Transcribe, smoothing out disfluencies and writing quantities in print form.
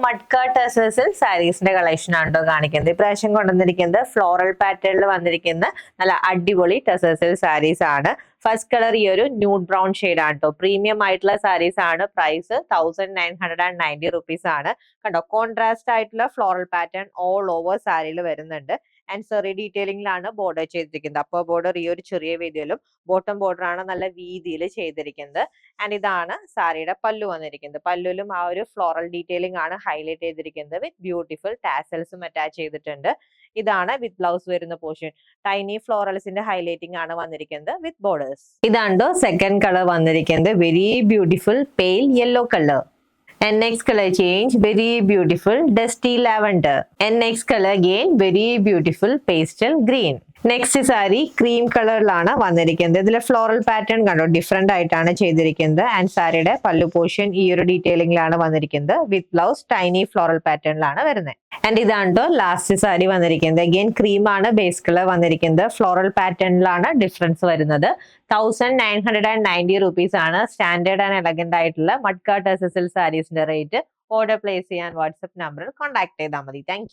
Matka ടെസേഴ്സിൽ സാരീസിന്റെ collection ആണോ കാണിക്കുന്നത്. ഇപ്രാവശ്യം കൊണ്ടുവന്നിരിക്കുന്നത് ഫ്ലോറൽ പാറ്റേണിൽ വന്നിരിക്കുന്ന നല്ല അടിപൊളി ടെസേഴ്സിൽ സാരീസ് ആണ്. ഫസ്റ്റ് കളർ ഈ ഒരു ന്യൂഡ് ബ്രൗൺ ഷെയ്ഡ് ആണ് കേട്ടോ. പ്രീമിയം ആയിട്ടുള്ള സാരീസ് ആണ്. പ്രൈസ് 1990 റുപ്പീസ് ആണ്. കണ്ടോ, കോൺട്രാസ്റ്റ് ആയിട്ടുള്ള ഫ്ലോറൽ പാറ്റേൺ ഓൾ ഓവർ സാരിയിൽ വരുന്നുണ്ട്. ആൻഡ് സെറി ഡീറ്റെയിലിംഗിലാണ് ബോർഡർ ചെയ്തിരിക്കുന്നത്. അപ്പർ ബോർഡർ ഈ ഒരു ചെറിയ വീതിയിലും ബോട്ടം ബോർഡർ ആണ് നല്ല വീതിയിൽ ചെയ്തിരിക്കുന്നത്. ആൻഡ് ഇതാണ് സാരിയുടെ പല്ലു വന്നിരിക്കുന്നത്. പല്ലുവിലും ആ ഒരു ഫ്ലോറൽ ഡീറ്റെയിലിംഗ് ആണ് ഹൈലൈറ്റ് ചെയ്തിരിക്കുന്നത്. വിത്ത് ബ്യൂട്ടിഫുൾ ടാസൽസും അറ്റാച്ച് ചെയ്തിട്ടുണ്ട്. ഇതാണ് വിത്ത് ബ്ലൗസ് വരുന്ന പോർഷൻ. ടൈനി ഫ്ലോറൽസിന്റെ ഹൈലൈറ്റിംഗ് ആണ് വന്നിരിക്കുന്നത് വിത്ത് ബോർഡേഴ്സ്. ഇതാണ് സെക്കൻഡ് കളർ വന്നിരിക്കുന്നത്. Very beautiful pale yellow colour. And next color change, very beautiful dusty lavender. And next color again, very beautiful pastel green. Next sari cream കളറിലാണ് വന്നിരിക്കുന്നത്. ഇതിലെ floral pattern കണ്ടോ, different ആയിട്ടാണ് ചെയ്തിരിക്കുന്നത്. ആൻഡ് സാരിയുടെ പല്ലു പോർഷൻ ഈ ഒരു ഡീറ്റെയിലിംഗിലാണ് വന്നിരിക്കുന്നത്. വിത്ത് ബ്ലൗസ് ടൈനി ഫ്ലോറൽ പാറ്റേണിലാണ് വരുന്നത്. ആൻഡ് ഇതാണ് ലാസ്റ്റ് സാരി വന്നിരിക്കുന്നത്. അഗെയിൻ ക്രീം ആണ് ബേസ് കളർ വന്നിരിക്കുന്നത്. ഫ്ലോറൽ പാറ്റേണിലാണ് ഡിഫറൻസ് വരുന്നത്. 1990 റുപ്പീസ് ആണ്. സ്റ്റാൻഡേർഡ് ആൻഡ് എലഗന്റ് ആയിട്ടുള്ള മഡ്ക ടെസസിൽ സാരീസിന്റെ റേറ്റ്. ഓർഡർ പ്ലേസ് ചെയ്യാൻ വാട്സ്ആപ്പ് നമ്പറിൽ കോൺടാക്ട് ചെയ്താൽ മതി. താങ്ക്